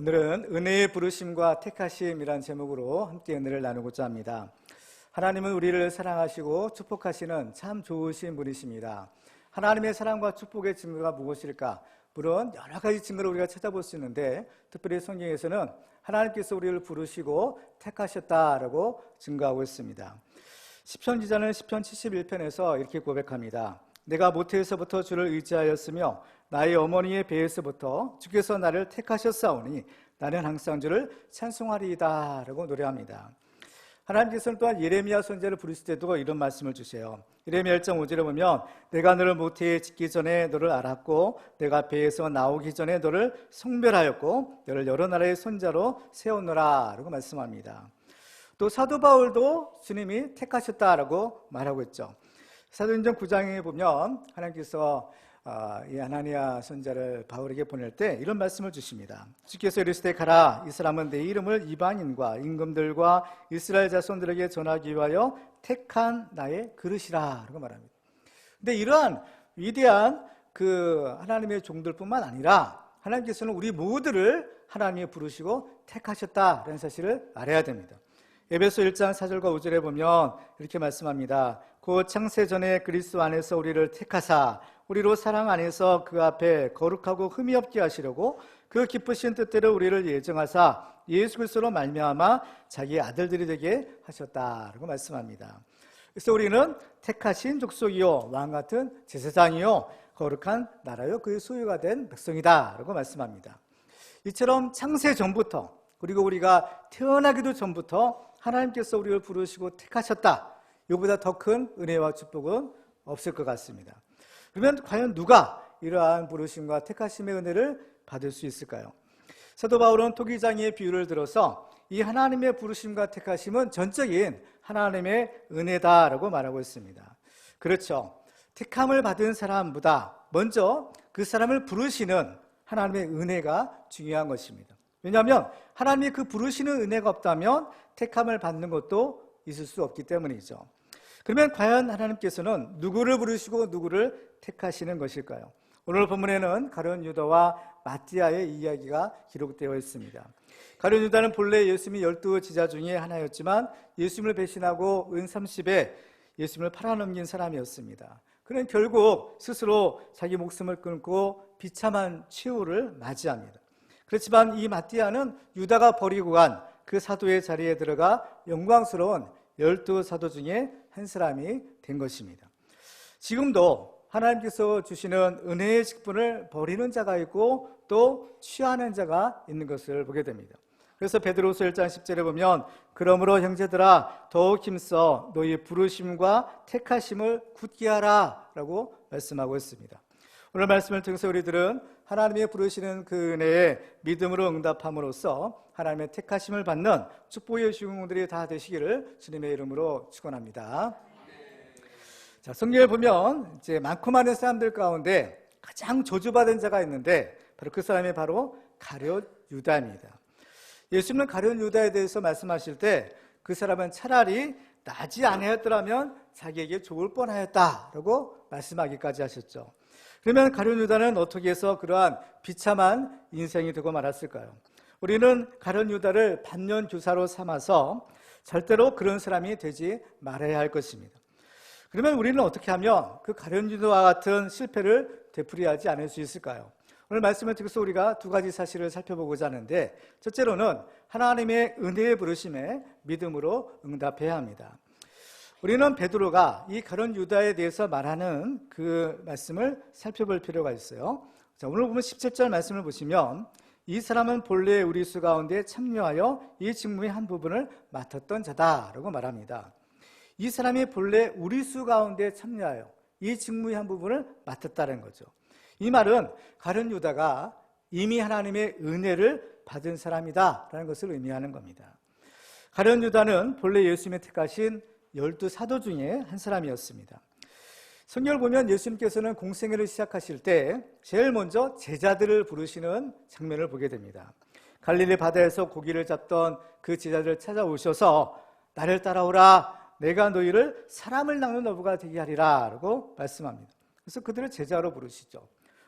오늘은 은혜의 부르심과 택하심이란 제목으로 함께 은혜를 나누고자 합니다. 하나님은 우리를 사랑하시고 축복하시는 참 좋으신 분이십니다. 하나님의 사랑과 축복의 증거가 무엇일까? 물론 여러 가지 증거를 우리가 찾아볼 수 있는데 특별히 성경에서는 하나님께서 우리를 부르시고 택하셨다라고 증거하고 있습니다. 시편 기자는 시편 71편에서 이렇게 고백합니다. 내가 모태에서부터 주를 의지하였으며 나의 어머니의 배에서부터 주께서 나를 택하셨사오니 나는 항상 주를 찬송하리이다 라고 노래합니다. 하나님께서는 또한 예레미야 선지자를 부르실 때도 이런 말씀을 주세요. 예레미야 1장 5절에 보면 내가 너를 모태에 짓기 전에 너를 알았고 내가 배에서 나오기 전에 너를 성별하였고 너를 여러 나라의 손자로 세웠노라 라고 말씀합니다. 또 사도 바울도 주님이 택하셨다라고 말하고 있죠. 사도행전 9장에 보면 하나님께서 이 아나니아 선지자를 바울에게 보낼 때 이런 말씀을 주십니다. 주께서 이르시되 가라, 이 사람은 내 이름을 이방인과 임금들과 이스라엘 자손들에게 전하기 위하여 택한 나의 그릇이라 라고 말합니다. 근데 이러한 위대한 그 하나님의 종들뿐만 아니라 하나님께서는 우리 모두를 하나님이 부르시고 택하셨다라는 사실을 알아야 됩니다. 에베소 1장 4절과 5절에 보면 이렇게 말씀합니다. 곧 창세 전에 그리스도 안에서 우리를 택하사 우리로 사랑 안에서 그 앞에 거룩하고 흠이 없게 하시려고 그 기쁘신 뜻대로 우리를 예정하사 예수 그리스도로 말미암아 자기의 아들들이 되게 하셨다라고 말씀합니다. 그래서 우리는 택하신 족속이요 왕 같은 제사장이요 거룩한 나라요 그의 소유가 된 백성이다라고 말씀합니다. 이처럼 창세 전부터 그리고 우리가 태어나기도 전부터 하나님께서 우리를 부르시고 택하셨다. 이보다 더 큰 은혜와 축복은 없을 것 같습니다. 그러면 과연 누가 이러한 부르심과 택하심의 은혜를 받을 수 있을까요? 사도 바울은 토기장이의 비유를 들어서 이 하나님의 부르심과 택하심은 전적인 하나님의 은혜다라고 말하고 있습니다. 그렇죠. 택함을 받은 사람보다 먼저 그 사람을 부르시는 하나님의 은혜가 중요한 것입니다. 왜냐하면 하나님이 그 부르시는 은혜가 없다면 택함을 받는 것도 있을 수 없기 때문이죠. 그러면 과연 하나님께서는 누구를 부르시고 누구를 택하시는 것일까요? 오늘 본문에는 가룟 유다와 마띠아의 이야기가 기록되어 있습니다. 가룟 유다는 본래 예수님이 12제자 중에 하나였지만 예수님을 배신하고 은 30에 예수님을 팔아넘긴 사람이었습니다. 그는 결국 스스로 자기 목숨을 끊고 비참한 최후를 맞이합니다. 그렇지만 이 마띠아는 유다가 버리고 간 그 사도의 자리에 들어가 영광스러운 12사도 중에 한 사람이 된 것입니다. 지금도 하나님께서 주시는 은혜의 직분을 버리는 자가 있고 또 취하는 자가 있는 것을 보게 됩니다. 그래서 베드로서 1장 10절에 보면 그러므로 형제들아 더욱 힘써 너희 부르심과 택하심을 굳게 하라 라고 말씀하고 있습니다. 오늘 말씀을 통해서 우리들은 하나님의 부르시는 그 은혜에 믿음으로 응답함으로써 하나님의 택하심을 받는 축복의 주인공들이 다 되시기를 주님의 이름으로 축원합니다. 자, 성경을 보면 이제 많고 많은 사람들 가운데 가장 저주받은 자가 있는데 바로 그 사람이 바로 가룟 유다입니다. 예수님은 가룟 유다에 대해서 말씀하실 때 그 사람은 차라리 나지 아니었더라면 자기에게 좋을 뻔하였다라고 말씀하기까지 하셨죠. 그러면 가룟 유다는 어떻게 해서 그러한 비참한 인생이 되고 말았을까요? 우리는 가룟 유다를 반면 교사로 삼아서 절대로 그런 사람이 되지 말아야 할 것입니다. 그러면 우리는 어떻게 하면 그 가룟 유다와 같은 실패를 되풀이하지 않을 수 있을까요? 오늘 말씀을 통해서 우리가 두 가지 사실을 살펴보고자 하는데 첫째로는 하나님의 은혜의 부르심에 믿음으로 응답해야 합니다. 우리는 베드로가 이 가룟 유다에 대해서 말하는 그 말씀을 살펴볼 필요가 있어요. 자, 오늘 보면 17절 말씀을 보시면 이 사람은 본래 우리 수 가운데 참여하여 이 직무의 한 부분을 맡았던 자다라고 말합니다. 이 사람이 본래 우리 수 가운데 참여하여 이 직무의 한 부분을 맡았다는 거죠. 이 말은 가룟 유다가 이미 하나님의 은혜를 받은 사람이다라는 것을 의미하는 겁니다. 가룟 유다는 본래 예수님의 택하신 12사도 중에 한 사람이었습니다. 성경을 보면 예수님께서는 공생애를 시작하실 때 제일 먼저 제자들을 부르시는 장면을 보게 됩니다. 갈릴리 바다에서 고기를 잡던 그 제자들을 찾아오셔서 나를 따라오라 내가 너희를 사람을 낚는 어부가 되게 하리라 라고 말씀합니다. 그래서 그들을 제자로 부르시죠.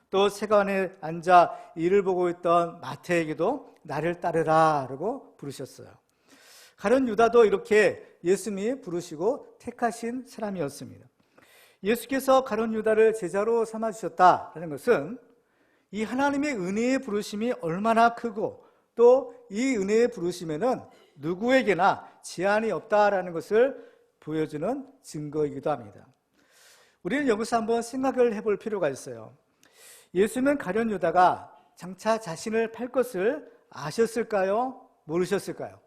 또 세관에 앉아 이를 보고 있던 마태에게도 나를 따르라 라고 부르셨어요. 가룟 유다도 이렇게 예수님이 부르시고 택하신 사람이었습니다. 예수께서 가룟 유다를 제자로 삼아주셨다는 것은 이 하나님의 은혜의 부르심이 얼마나 크고 또 이 은혜의 부르심에는 누구에게나 제한이 없다라는 것을 보여주는 증거이기도 합니다. 우리는 여기서 한번 생각을 해볼 필요가 있어요. 예수님은 가룟 유다가 장차 자신을 팔 것을 아셨을까요? 모르셨을까요?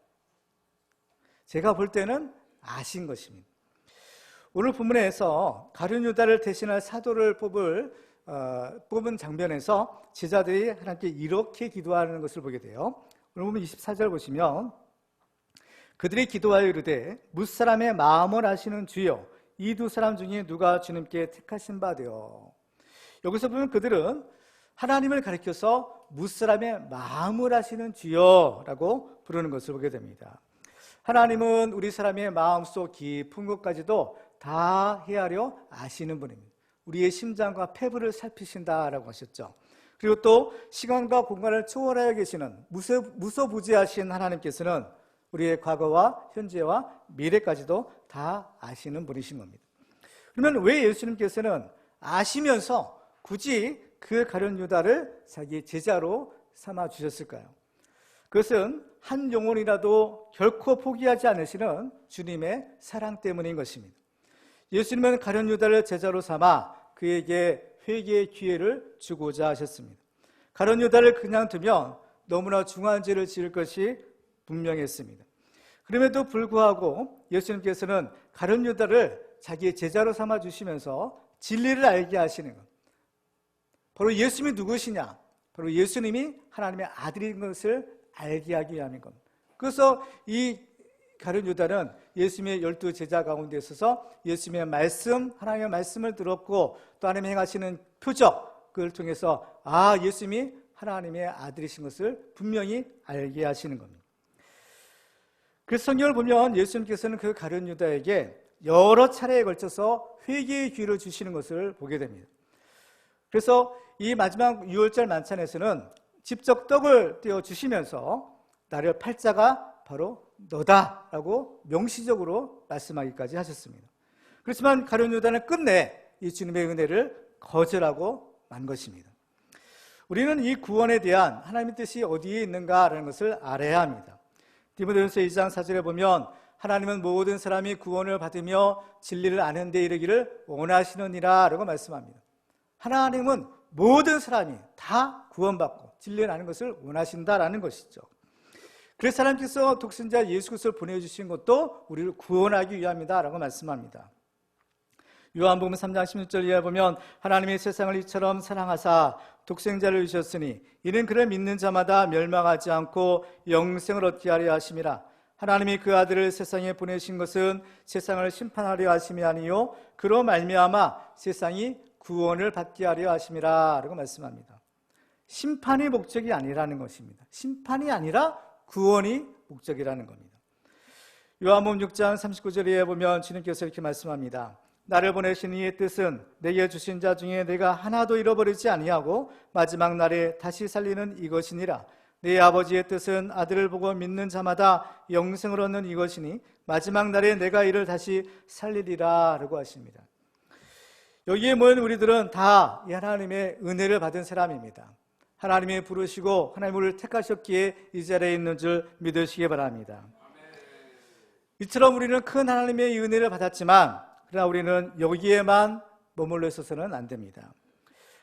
제가 볼 때는 아신 것입니다. 오늘 본문에서 가룟 유다를 대신할 사도를 뽑은 장면에서 제자들이 하나님께 이렇게 기도하는 것을 보게 돼요. 오늘 보면 24절 보시면 그들이 기도하여 이르되 뭇사람의 마음을 아시는 주여 이 두 사람 중에 누가 주님께 택하신 바 되어. 여기서 보면 그들은 하나님을 가리켜서 뭇사람의 마음을 아시는 주여라고 부르는 것을 보게 됩니다. 하나님은 우리 사람의 마음속 깊은 것까지도 다 헤아려 아시는 분입니다. 우리의 심장과 폐부를 살피신다라고 하셨죠. 그리고 또 시간과 공간을 초월하여 계시는 무소부지하신 하나님께서는 우리의 과거와 현재와 미래까지도 다 아시는 분이신 겁니다. 그러면 왜 예수님께서는 아시면서 굳이 그 가룟 유다를 자기 제자로 삼아 주셨을까요? 그것은 한 영혼이라도 결코 포기하지 않으시는 주님의 사랑 때문인 것입니다. 예수님은 가룟 유다를 제자로 삼아 그에게 회개의 기회를 주고자 하셨습니다. 가룟 유다를 그냥 두면 너무나 중한 죄를 지을 것이 분명했습니다. 그럼에도 불구하고 예수님께서는 가룟 유다를 자기의 제자로 삼아 주시면서 진리를 알게 하시는 것, 바로 예수님이 누구시냐, 바로 예수님이 하나님의 아들인 것을 알게 하기 위함인 겁니다. 그래서 이 가룟 유다는 예수님의 12 제자 가운데 있어서 예수님의 말씀, 하나님의 말씀을 들었고 또 하나님이 행하시는 표적, 그걸 통해서 예수님이 하나님의 아들이신 것을 분명히 알게 하시는 겁니다. 그래서 성경을 보면 예수님께서는 그 가룟 유다에게 여러 차례에 걸쳐서 회개의 기회를 주시는 것을 보게 됩니다. 그래서 이 마지막 유월절 만찬에서는 직접 떡을 떼어 주시면서 나를 팔 자가 바로 너다라고 명시적으로 말씀하기까지 하셨습니다. 그렇지만 가룟 유다는 끝내 이 주님의 은혜를 거절하고 만 것입니다. 우리는 이 구원에 대한 하나님의 뜻이 어디에 있는가라는 것을 알아야 합니다. 디모데후서 2장 4절에 보면 하나님은 모든 사람이 구원을 받으며 진리를 아는 데 이르기를 원하시느니라 라고 말씀합니다. 하나님은 모든 사람이 다 구원받고 진리를 아는 것을 원하신다라는 것이죠. 그래서 하나님께서 독생자 예수 그리스도를 보내주신 것도 우리를 구원하기 위함이다 라고 말씀합니다. 요한복음 3장 16절 이하에 보면 하나님의 세상을 이처럼 사랑하사 독생자를 주셨으니 이는 그를 믿는 자마다 멸망하지 않고 영생을 얻게 하려 하심이라. 하나님이 그 아들을 세상에 보내신 것은 세상을 심판하려 하심이 아니요 그로 말미암아 세상이 구원을 받게 하려 하심이라 라고 말씀합니다. 심판이 목적이 아니라는 것입니다. 심판이 아니라 구원이 목적이라는 겁니다. 요한복음 6장 39절에 보면 주님께서 이렇게 말씀합니다. 나를 보내신 이의 뜻은 내게 주신 자 중에 내가 하나도 잃어버리지 아니하고 마지막 날에 다시 살리는 이것이니라. 내 아버지의 뜻은 아들을 보고 믿는 자마다 영생을 얻는 이것이니 마지막 날에 내가 이를 다시 살리리라 라고 하십니다. 여기에 모인 우리들은 다 이 하나님의 은혜를 받은 사람입니다. 하나님이 부르시고 하나님 우리를 택하셨기에 이 자리에 있는 줄 믿으시기 바랍니다. 이처럼 우리는 큰 하나님의 은혜를 받았지만 그러나 우리는 여기에만 머물러 있어서는 안 됩니다.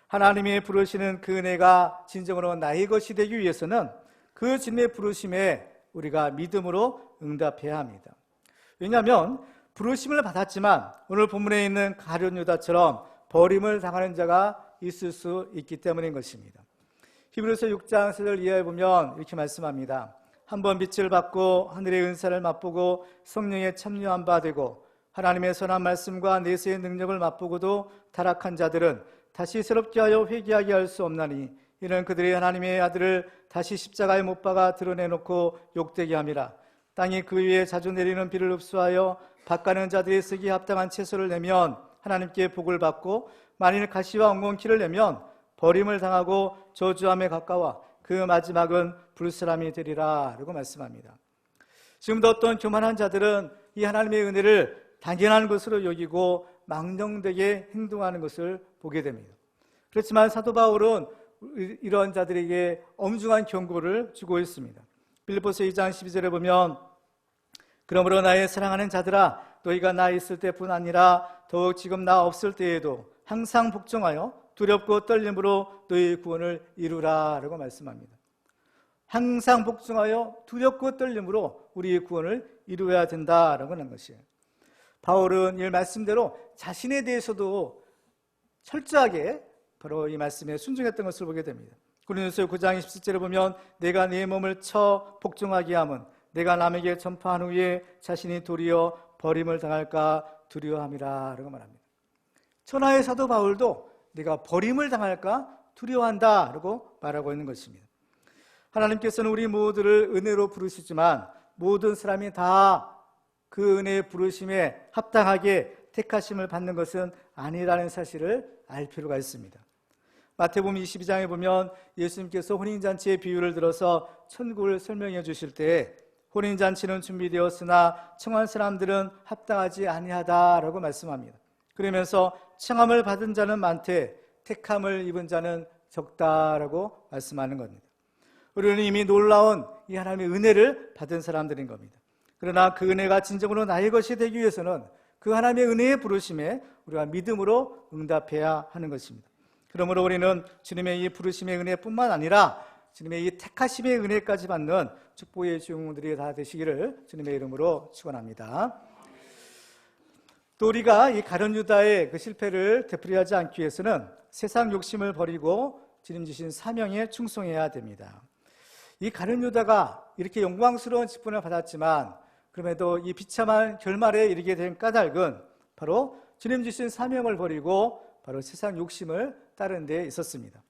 하나님이 부르시는 그 은혜가 진정으로 나의 것이 되기 위해서는 그 주님의 부르심에 우리가 믿음으로 응답해야 합니다. 왜냐하면 부르심을 받았지만 오늘 본문에 있는 가룟 유다처럼 버림을 당하는 자가 있을 수 있기 때문인 것입니다. 히브리서 6장 4절 이하에 보면 이렇게 말씀합니다. 한번 빛을 받고 하늘의 은사를 맛보고 성령에 참여한 바 되고 하나님의 선한 말씀과 내세의 능력을 맛보고도 타락한 자들은 다시 새롭게 하여 회개하게 할 수 없나니 이는 그들이 하나님의 아들을 다시 십자가에 못 박아 드러내놓고 욕되게 함이라. 땅이 그 위에 자주 내리는 비를 흡수하여 밭가는 자들이 쓰기에 합당한 채소를 내면 하나님께 복을 받고 만일 가시와 엉겅퀴를 내면 버림을 당하고 저주함에 가까워 그 마지막은 불사람이 되리라 라고 말씀합니다. 지금도 어떤 교만한 자들은 이 하나님의 은혜를 당연한 것으로 여기고 망령되게 행동하는 것을 보게 됩니다. 그렇지만 사도 바울은 이런 자들에게 엄중한 경고를 주고 있습니다. 빌립보서 2장 12절에 보면 그러므로 나의 사랑하는 자들아 너희가 나 있을 때뿐 아니라 더욱 지금 나 없을 때에도 항상 복종하여 두렵고 떨림으로 너희 구원을 이루라 라고 말씀합니다. 항상 복종하여 두렵고 떨림으로 우리의 구원을 이루어야 된다라고 하는 것이에요. 바울은 이 말씀대로 자신에 대해서도 철저하게 바로 이 말씀에 순종했던 것을 보게 됩니다. 고린도서 9장 27절에 보면 내가 내 몸을 쳐 복종하게 함은 내가 남에게 전파한 후에 자신이 도리어 버림을 당할까 두려워함이라 라고 말합니다. 천하의 사도 바울도 내가 버림을 당할까 두려워한다 라고 말하고 있는 것입니다. 하나님께서는 우리 모두를 은혜로 부르시지만 모든 사람이 다 그 은혜의 부르심에 합당하게 택하심을 받는 것은 아니라는 사실을 알 필요가 있습니다. 마태복음 22장에 보면 예수님께서 혼인잔치의 비유를 들어서 천국을 설명해 주실 때 혼인잔치는 준비되었으나 청한 사람들은 합당하지 아니하다라고 말씀합니다. 그러면서 청함을 받은 자는 많되 택함을 입은 자는 적다라고 말씀하는 겁니다. 우리는 이미 놀라운 이 하나님의 은혜를 받은 사람들인 겁니다. 그러나 그 은혜가 진정으로 나의 것이 되기 위해서는 그 하나님의 은혜의 부르심에 우리가 믿음으로 응답해야 하는 것입니다. 그러므로 우리는 주님의 이 부르심의 은혜뿐만 아니라 주님의 이 택하심의 은혜까지 받는 축복의 주인공들이 다 되시기를 주님의 이름으로 축원합니다. 또 우리가 이 가룟 유다의 그 실패를 되풀이하지 않기 위해서는 세상 욕심을 버리고 주님 주신 사명에 충성해야 됩니다. 이 가룟 유다가 이렇게 영광스러운 직분을 받았지만 그럼에도 이 비참한 결말에 이르게 된 까닭은 바로 주님 주신 사명을 버리고 바로 세상 욕심을 따른 데 있었습니다.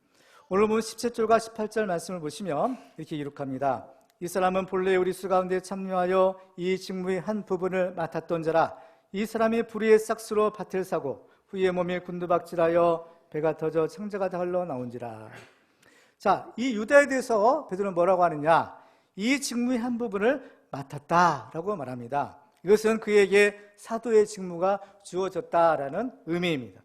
오늘 본 17절과 18절 말씀을 보시면 이렇게 기록합니다. 이 사람은 본래 우리 수 가운데 참여하여 이 직무의 한 부분을 맡았던 자라. 이 사람이 불의의 싹수로 밭을 사고 후에 몸에 곤두박질하여 배가 터져 창자가 다 흘러나온지라. 자, 이 유다에 대해서 베드로는 뭐라고 하느냐? 이 직무의 한 부분을 맡았다라고 말합니다. 이것은 그에게 사도의 직무가 주어졌다라는 의미입니다.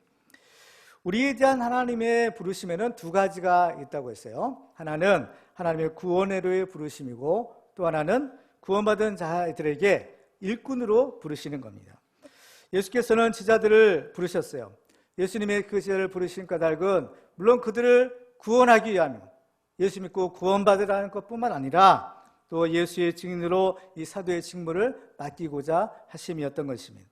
우리에 대한 하나님의 부르심에는 두 가지가 있다고 했어요. 하나는 하나님의 구원으로의 부르심이고 또 하나는 구원받은 자들에게 일꾼으로 부르시는 겁니다. 예수께서는 제자들을 부르셨어요. 예수님의 그 제자를 부르신 까닭은 물론 그들을 구원하기 위함, 예수 믿고 구원받으라는 것뿐만 아니라 또 예수의 증인으로 이 사도의 직무를 맡기고자 하심이었던 것입니다.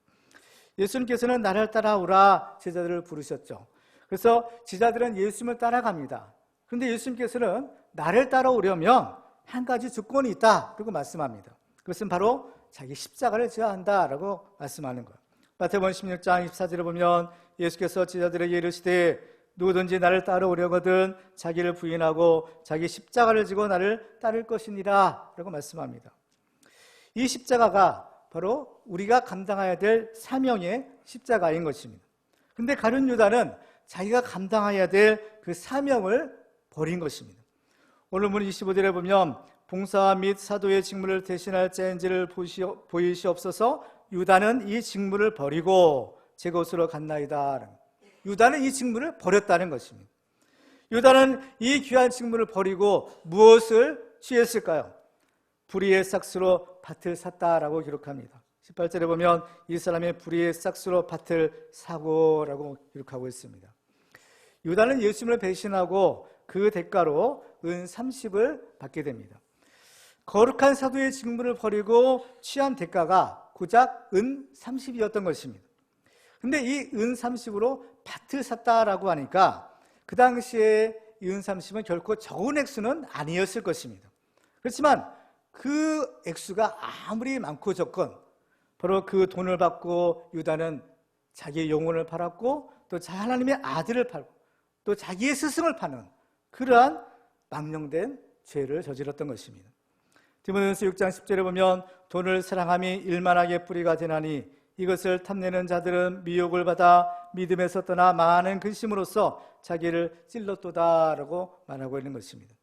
예수님께서는 나를 따라오라 제자들을 부르셨죠. 그래서 제자들은 예수님을 따라갑니다. 그런데 예수님께서는 나를 따라오려면 한 가지 조건이 있다 라고 말씀합니다. 그것은 바로 자기 십자가를 져야 한다라고 말씀하는 거예요. 마태복음 16장 24절에 보면 예수께서 제자들에게 이르시되 누구든지 나를 따라오려거든 자기를 부인하고 자기 십자가를 지고 나를 따를 것이니라 라고 말씀합니다. 이 십자가가 바로 우리가 감당해야 될 사명의 십자가인 것입니다. 그런데 가룟 유다는 자기가 감당해야 될 그 사명을 버린 것입니다. 오늘 문 25절에 보면 봉사와 및 사도의 직무를 대신할 자인지를 보이시옵소서. 유다는 이 직무를 버리고 제 곳으로 갔나이다. 유다는 이 직무를 버렸다는 것입니다. 유다는 이 귀한 직무를 버리고 무엇을 취했을까요? 불의의 싹수로 밭을 샀다라고 기록합니다. 18절에 보면 이 사람이 불의의 싹수로 밭을 사고라고 기록하고 있습니다. 유다는 예수님을 배신하고 그 대가로 은 30을 받게 됩니다. 거룩한 사도의 직무를 버리고 취한 대가가 고작 은 30이었던 것입니다. 근데 이 은 30으로 밭을 샀다라고 하니까 그 당시에 이 은 30은 결코 적은 액수는 아니었을 것입니다. 그렇지만 그 액수가 아무리 많고 적건 바로 그 돈을 받고 유다는 자기의 영혼을 팔았고 또 하나님의 아들을 팔고 또 자기의 스승을 파는 그러한 망령된 죄를 저질렀던 것입니다. 디모데전서 6장 10절에 보면 돈을 사랑함이 일만하게 뿌리가 되나니 이것을 탐내는 자들은 미혹을 받아 믿음에서 떠나 많은 근심으로써 자기를 찔렀도다라고 말하고 있는 것입니다.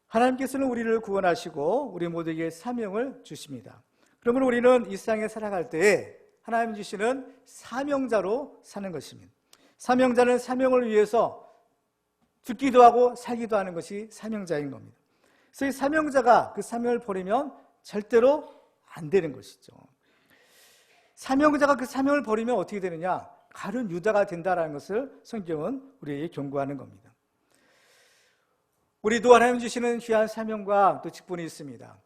하나님께서는 우리를 구원하시고 우리 모두에게 사명을 주십니다. 그러면 우리는 이 세상에 살아갈 때에 하나님 주시는 사명자로 사는 것입니다. 사명자는 사명을 위해서 죽기도 하고 살기도 하는 것이 사명자인 겁니다. 그래서 이 사명자가 그 사명을 버리면 절대로 안 되는 것이죠. 사명자가 그 사명을 버리면 어떻게 되느냐? 가룟 유다가 된다라는 것을 성경은 우리에게 경고하는 겁니다. 우리도 하나님 주시는 귀한 사명과 또 직분이 있습니다.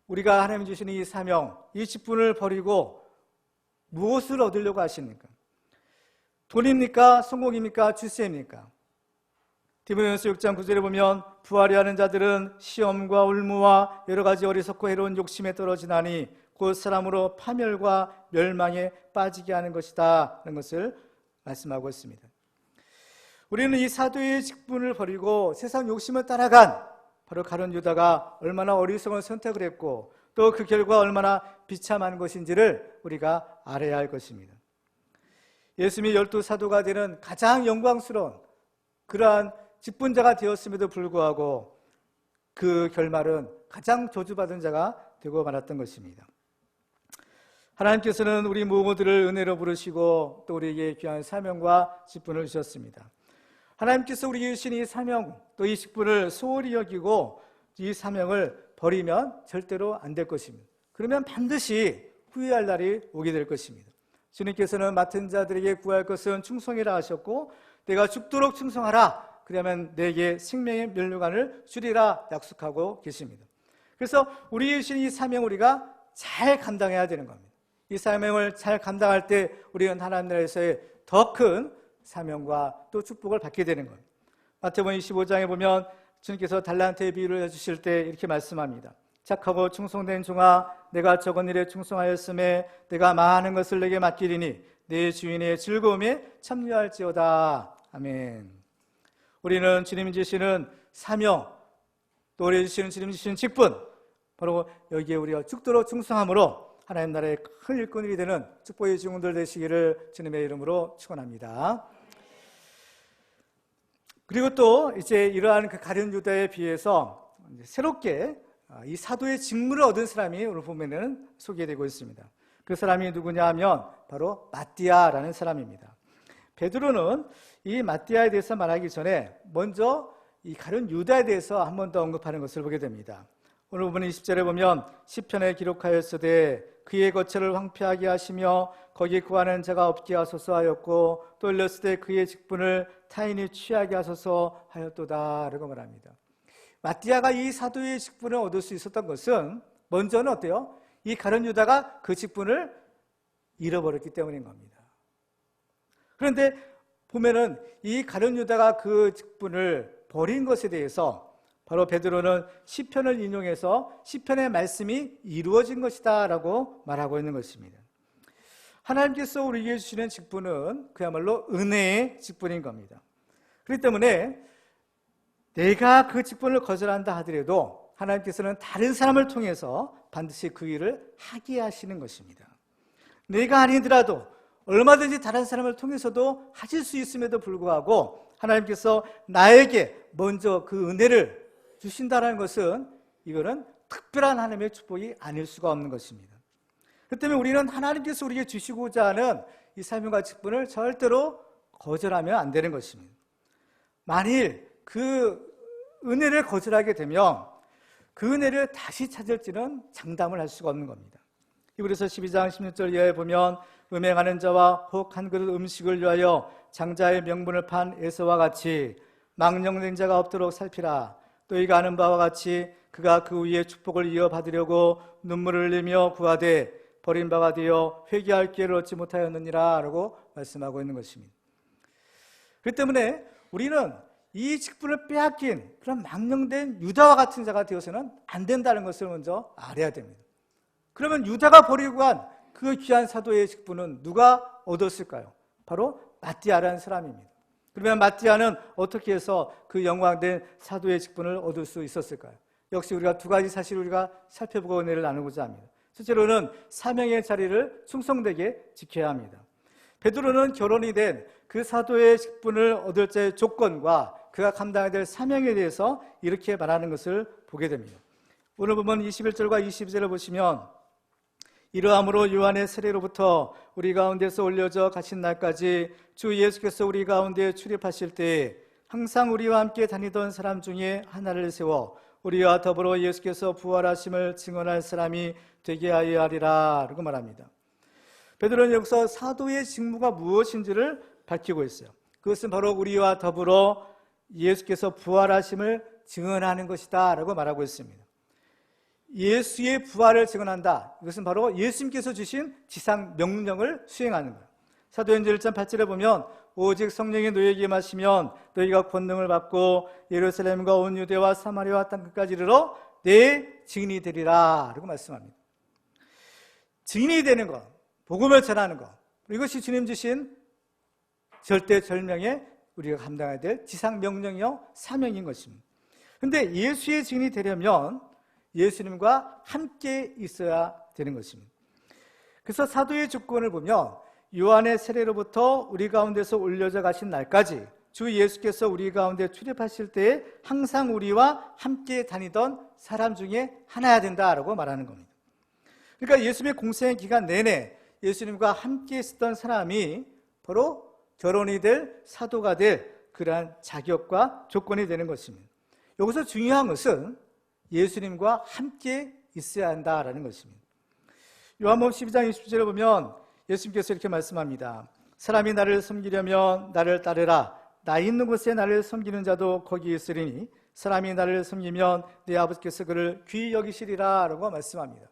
우리가 하나님 주시는 이 사명, 이 직분을 버리고 무엇을 얻으려고 하십니까? 돈입니까? 성공입니까? 출세입니까? 디모데전서 6장 9절에 보면 부하려 하는 자들은 시험과 울무와 여러 가지 어리석고 해로운 욕심에 떨어지나니 곧 사람으로 파멸과 멸망에 빠지게 하는 것이다 라는 것을 말씀하고 있습니다. 우리는 이 사도의 직분을 버리고 세상 욕심을 따라간 바로 가룟 유다가 얼마나 어리석은 선택을 했고 또 그 결과 얼마나 비참한 것인지를 우리가 알아야 할 것입니다. 예수님이 12사도가 되는 가장 영광스러운 그러한 직분자가 되었음에도 불구하고 그 결말은 가장 저주받은 자가 되고 말았던 것입니다. 하나님께서는 우리 모두를 은혜로 부르시고 또 우리에게 귀한 사명과 직분을 주셨습니다. 하나님께서 우리에게 주신 이 사명 또 이 직분을 소홀히 여기고 이 사명을 버리면 절대로 안 될 것입니다. 그러면 반드시 후회할 날이 오게 될 것입니다. 주님께서는 맡은 자들에게 구할 것은 충성이라 하셨고 내가 죽도록 충성하라 그러면 내게 생명의 면류관을 주리라 약속하고 계십니다. 그래서 우리의 주신 이 사명 우리가 잘 감당해야 되는 겁니다. 이 사명을 잘 감당할 때 우리는 하나님 나라에서의 더 큰 사명과 또 축복을 받게 되는 거예요. 마태복음 25장에 보면 주님께서 달란트의 비유를 해주실 때 이렇게 말씀합니다. 착하고 충성된 종아 내가 적은 일에 충성하였음에 내가 많은 것을 내게 맡기리니 내 주인의 즐거움에 참여할지어다. 아멘. 우리는 주님이 주시는 사명 또 우리 주시는 주님이 주시는 직분 바로 여기에 우리가 죽도록 충성함으로 하나님 나라의 큰 일꾼이 되는 축복의 증언들 되시기를 주님의 이름으로 축원합니다. 그리고 또 이제 이러한 그 가룟 유다에 비해서 새롭게 이 사도의 직무를 얻은 사람이 오늘 보면은 소개되고 있습니다. 그 사람이 누구냐 하면 바로 마띠아라는 사람입니다. 베드로는 이 마띠아에 대해서 말하기 전에 먼저 이 가룟 유다에 대해서 한 번 더 언급하는 것을 보게 됩니다. 오늘 부분 20절에 보면 시편에 기록하였으되 그의 거처를 황폐하게 하시며 거기 구하는 자가 없게 하소서 하였고 또 일렀을 때 그의 직분을 타인이 취하게 하소서 하였도다 라고 말합니다. 마띠아가 이 사도의 직분을 얻을 수 있었던 것은 먼저는 어때요? 이 가룟 유다가 그 직분을 잃어버렸기 때문인 겁니다. 그런데 보면은 이 가룟 유다가 그 직분을 버린 것에 대해서 바로 베드로는 시편을 인용해서 시편의 말씀이 이루어진 것이다 라고 말하고 있는 것입니다. 하나님께서 우리에게 주시는 직분은 그야말로 은혜의 직분인 겁니다. 그렇기 때문에 내가 그 직분을 거절한다 하더라도 하나님께서는 다른 사람을 통해서 반드시 그 일을 하게 하시는 것입니다. 내가 아니더라도 얼마든지 다른 사람을 통해서도 하실 수 있음에도 불구하고 하나님께서 나에게 먼저 그 은혜를 주신다는 것은 이거는 특별한 하나님의 축복이 아닐 수가 없는 것입니다. 그렇기 때문에 우리는 하나님께서 우리에게 주시고자 하는 이 사명과 직분을 절대로 거절하면 안 되는 것입니다. 만일 그 은혜를 거절하게 되면 그 은혜를 다시 찾을지는 장담을 할 수가 없는 겁니다. 히브리서 12장 16절 이하에 보면 음행하는 자와 혹 한 그릇 음식을 위하여 장자의 명분을 판 에서와 같이 망령된 자가 없도록 살피라. 또 이가 아는 바와 같이 그가 그 위에 축복을 이어받으려고 눈물을 흘리며 구하되 버린 바가 되어 회개할 기회를 얻지 못하였느니라 라고 말씀하고 있는 것입니다. 그렇기 때문에 우리는 이 직분을 빼앗긴 그런 망령된 유다와 같은 자가 되어서는 안 된다는 것을 먼저 알아야 됩니다. 그러면 유다가 버리고 간 그 귀한 사도의 직분은 누가 얻었을까요? 바로 마띠아라는 사람입니다. 그러면 마띠아는 어떻게 해서 그 영광된 사도의 직분을 얻을 수 있었을까요? 역시 우리가 두 가지 사실을 우리가 살펴보고 은혜를 나누고자 합니다. 첫째로는 사명의 자리를 충성되게 지켜야 합니다. 베드로는 결혼이 된 그 사도의 직분을 얻을 자의 조건과 그가 감당해야 될 사명에 대해서 이렇게 말하는 것을 보게 됩니다. 오늘 보면 21절과 22절을 보시면 이러함으로 요한의 세례로부터 우리 가운데서 올려져 가신 날까지 주 예수께서 우리 가운데 출입하실 때에 항상 우리와 함께 다니던 사람 중에 하나를 세워 우리와 더불어 예수께서 부활하심을 증언할 사람이 되게 하여 하리라 라고 말합니다. 베드로는 여기서 사도의 직무가 무엇인지를 밝히고 있어요. 그것은 바로 우리와 더불어 예수께서 부활하심을 증언하는 것이다 라고 말하고 있습니다. 예수의 부활을 증언한다. 이것은 바로 예수님께서 주신 지상 명령을 수행하는 거예요. 사도행전 1장 8절에 보면 오직 성령이 너희에게 임하시면 너희가 권능을 받고 예루살렘과 온 유대와 사마리아와 땅끝까지 이르러 내 증인이 되리라 라고 말씀합니다. 증인이 되는 것, 복음을 전하는 것, 이것이 주님 주신 절대절명의 우리가 감당해야 될 지상 명령이요 사명인 것입니다. 그런데 예수의 증인이 되려면 예수님과 함께 있어야 되는 것입니다. 그래서 사도의 조건을 보면 요한의 세례로부터 우리 가운데서 올려져 가신 날까지 주 예수께서 우리 가운데 출입하실 때에 항상 우리와 함께 다니던 사람 중에 하나야 된다라고 말하는 겁니다. 그러니까 예수님의 공생의 기간 내내 예수님과 함께 있었던 사람이 바로 결혼이 될 사도가 될 그러한 자격과 조건이 되는 것입니다. 여기서 중요한 것은 예수님과 함께 있어야 한다라는 것입니다. 요한복음 12장 20절에 보면 예수님께서 이렇게 말씀합니다. 사람이 나를 섬기려면 나를 따르라. 나 있는 곳에 나를 섬기는 자도 거기 있으리니 사람이 나를 섬기면 내 아버지께서 그를 귀히 여기시리라 라고 말씀합니다.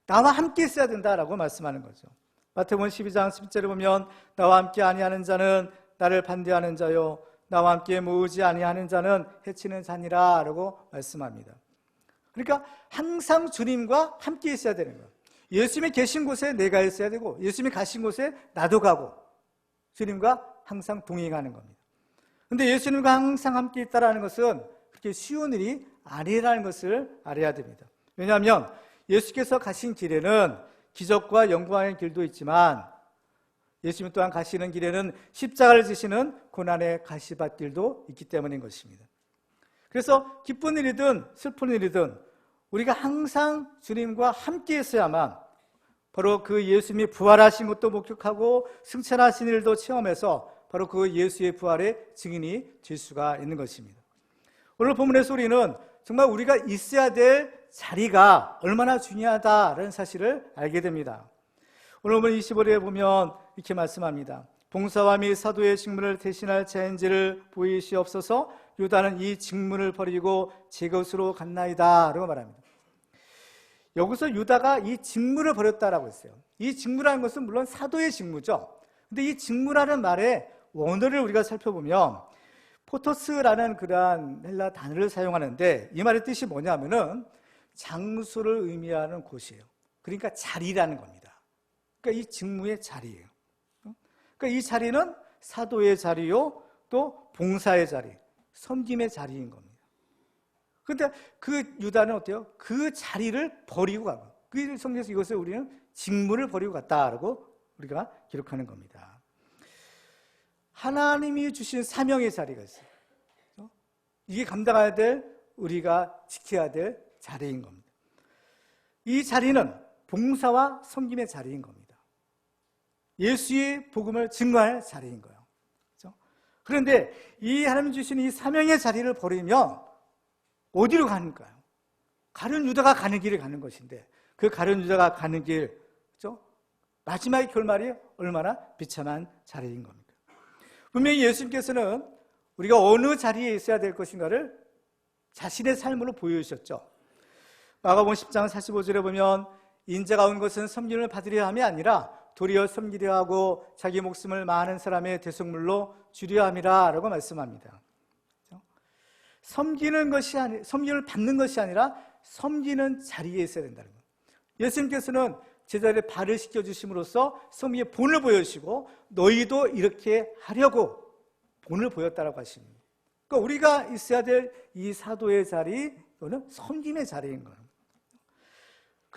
나와 함께 있어야 된다라고 말씀하는 거죠. 마태복음 12장 10절에 보면 나와 함께 아니하는 자는 나를 반대하는 자요 나와 함께 모으지 아니하는 자는 해치는 자니라 라고 말씀합니다. 그러니까 항상 주님과 함께 있어야 되는 거예요. 예수님이 계신 곳에 내가 있어야 되고 예수님이 가신 곳에 나도 가고 주님과 항상 동행하는 겁니다. 그런데 예수님과 항상 함께 있다는 것은 그렇게 쉬운 일이 아니라는 것을 알아야 됩니다. 왜냐하면 예수께서 가신 길에는 기적과 영광의 길도 있지만 예수님 또한 가시는 길에는 십자가를 지시는 고난의 가시밭길도 있기 때문인 것입니다. 그래서 기쁜 일이든 슬픈 일이든 우리가 항상 주님과 함께 있어야만 바로 그 예수님이 부활하신 것도 목격하고 승천하신 일도 체험해서 바로 그 예수의 부활의 증인이 될 수가 있는 것입니다. 오늘 본문에서 우리는 정말 우리가 있어야 될 자리가 얼마나 중요하다라는 사실을 알게 됩니다. 오늘 본문 25절에 보면 이렇게 말씀합니다. 봉사와 및 사도의 직분을 대신할 자인지를 보이시옵소서. 유다는 이 직분을 버리고 제 것으로 갔나이다 라고 말합니다. 여기서 유다가 이 직무를 버렸다라고 했어요. 이 직무라는 것은 물론 사도의 직무죠. 근데 이 직무라는 말의 원어를 우리가 살펴보면 포토스라는 그러한 헬라 단어를 사용하는데 이 말의 뜻이 뭐냐면은 장소를 의미하는 곳이에요. 그러니까 자리라는 겁니다. 그러니까 이 직무의 자리예요. 그러니까 이 자리는 사도의 자리요, 또 봉사의 자리, 섬김의 자리인 겁니다. 그런데 그 유다는 어때요? 그 자리를 버리고 가고, 그 성경에서 이것을 우리는 직무를 버리고 갔다라고 우리가 기록하는 겁니다. 하나님이 주신 사명의 자리가 있어요. 이게 감당해야 될, 우리가 지켜야 될 자리인 겁니다. 이 자리는 봉사와 섬김의 자리인 겁니다. 예수의 복음을 증거할 자리인 거예요. 그렇죠? 그런데 이 하나님 주신 이 사명의 자리를 버리면 어디로 가는가요? 가룟 유다가 가는 길을 가는 것인데 그 가룟 유다가 가는 길, 그렇죠? 마지막의 결말이 얼마나 비참한 자리인 겁니까? 분명히 예수님께서는 우리가 어느 자리에 있어야 될 것인가를 자신의 삶으로 보여주셨죠. 마가복음 10장 45절에 보면 인자가 온 것은 섬김을 받으려 함이 아니라 도리어 섬기려 하고 자기 목숨을 많은 사람의 대속물로 주려 함이라 라고 말씀합니다. 섬기는 것이 아니, 섬김을 받는 것이 아니라 섬기는 자리에 있어야 된다는 거예요. 예수님께서는 제자들의 발을 씻겨주심으로써 섬기의 본을 보여주시고 너희도 이렇게 하려고 본을 보였다라고 하십니다. 그러니까 우리가 있어야 될 이 사도의 자리, 이거는 섬김의 자리인 거예요.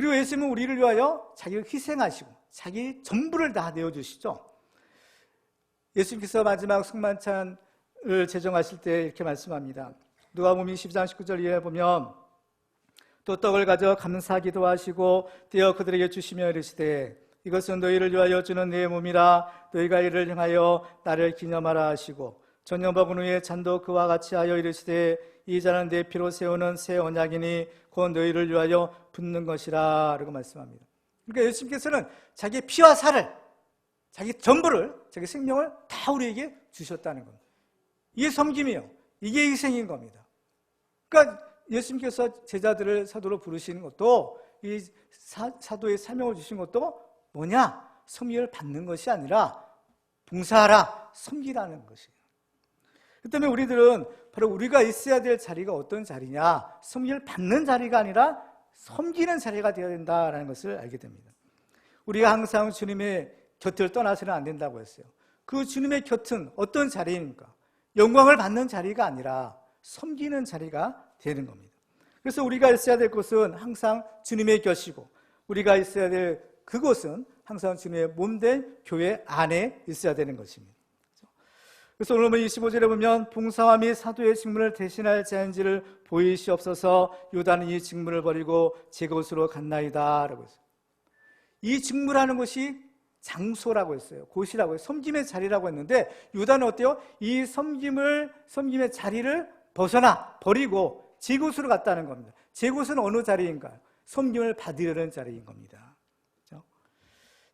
그리고 예수님은 우리를 위하여 자기를 희생하시고 자기 전부를 다 내어주시죠. 예수님께서 마지막 승만찬을 제정하실 때 이렇게 말씀합니다. 누가복음 22장 19절 이하에 보면 또 떡을 가져 감사기도 하시고 떼어 그들에게 주시며 이르시되 이것은 너희를 위하여 주는 내 몸이라 너희가 이를 향하여 나를 기념하라 하시고 저녁 먹은 후에 잔도 그와 같이 하여 이르시되 이 잔은 내 피로 세우는 새 언약이니 곧 너희를 위하여 붓는 것이라 라고 말씀합니다. 그러니까 예수님께서는 자기의 피와 살을, 자기 전부를, 자기 생명을 다 우리에게 주셨다는 겁니다. 이게 섬김이에요. 이게 희생인 겁니다. 그러니까 예수님께서 제자들을 사도로 부르시는 것도, 이 사도의 사명을 주신 것도 뭐냐? 섬기를 받는 것이 아니라 봉사하라, 섬기라는 것이에요. 그 때문에 우리들은 바로 우리가 있어야 될 자리가 어떤 자리냐? 섬기를 받는 자리가 아니라 섬기는 자리가 되어야 된다는 것을 알게 됩니다. 우리가 항상 주님의 곁을 떠나서는 안 된다고 했어요. 그 주님의 곁은 어떤 자리입니까? 영광을 받는 자리가 아니라 섬기는 자리가 되는 겁니다. 그래서 우리가 있어야 될 곳은 항상 주님의 곁이고, 우리가 있어야 될 그곳은 항상 주님의 몸된 교회 안에 있어야 되는 것입니다. 그래서 오늘 25절에 보면 봉사와 및 사도의 직분을 대신할 자인지를 보이시옵소서. 유다는 이 직분을 버리고 제 곳으로 갔나이다 라고 했어요. 이 직무라는 것이 장소라고 했어요. 곳이라고 했어요. 섬김의 자리라고 했는데 유다는 어때요? 이 섬김의 자리를 벗어나 버리고 제 곳으로 갔다는 겁니다. 제 곳은 어느 자리인가요? 섬김을 받으려는 자리인 겁니다. 그렇죠?